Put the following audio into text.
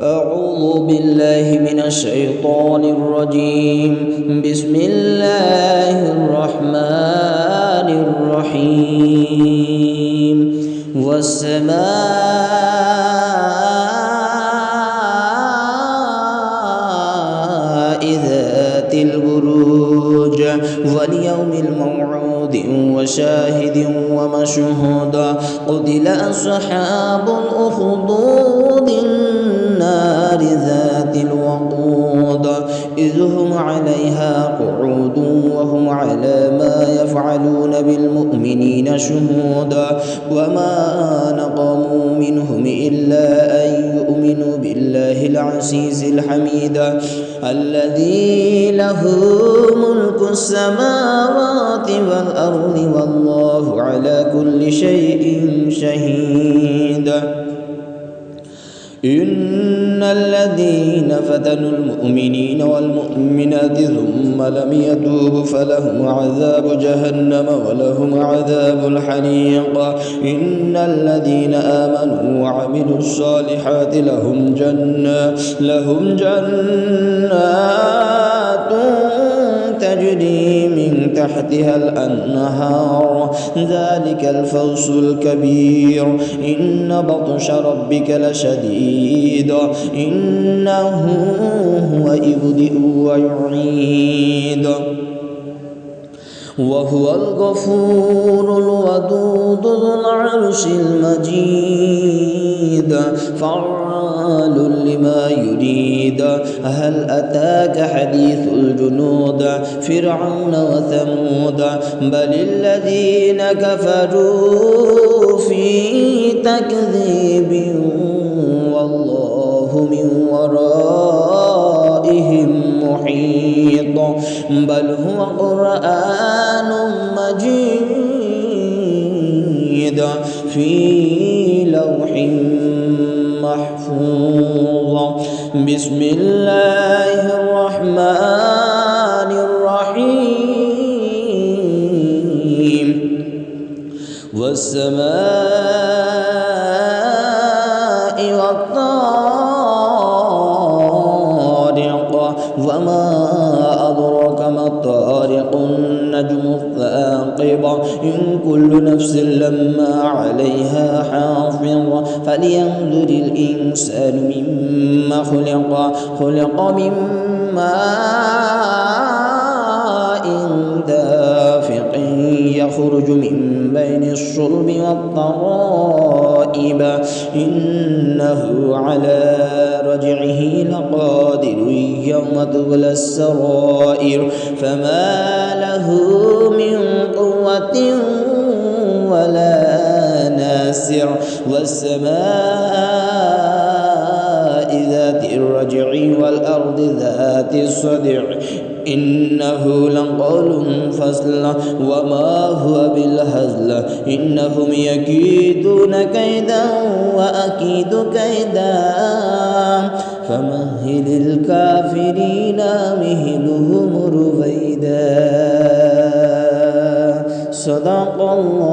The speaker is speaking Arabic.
أعوذ بالله من الشيطان الرجيم. بسم الله الرحمن الرحيم. والسماء ذات البروج واليوم الموعود وشاهد ومشهود. قتل أصحاب الأخدود النار ذات الوقود إذ هم عليها قعود وهم على ما يفعلون بالمؤمنين شهودا. وما نقموا منهم إلا أن يؤمنوا بالله العزيز الحميد الذي له ملك السماوات والأرض والله على كل شيء شهيد. إن الذين فتنوا المؤمنين والمؤمنات ثم لم يتوبوا فلهم عذاب جهنم ولهم عذاب الحريق. إن الذين آمنوا وعملوا الصالحات لهم جنات تجري من تحتها الأنهار ذلك الفوز الكبير. إن بطش ربك لشديد إنه هو يبدئ ويعيد وهو الغفور الودود ذو العرش المجيد فعال لما يريد. هل أتاك حديث الجنود فرعون وثمود بل الذين كفروا في تكذيب والله من ورائهم محيط. بل هو قرآن مجيد في لوح محفوظ. بسم الله الرحمن الرحيم. والسماء والطارق وما أدراك ما الطارق النجم الثاقب إن كل نفس لما عليها حافظ. فلينظر الإنسان مما خلق من ماء دافق يخرج من بين الصلب والترائب إنه على رجعه لقادر يوم تبلى السرائر فما له من قوة ولا ناصر. والسماء ذات الرجع والأرض ذات الصدع إنه لقول فصل وما هو بالهزل إنهم يكيدون كيدا وأكيد كيدا فمهل الكافرين مهلهم رويدا. صدق الله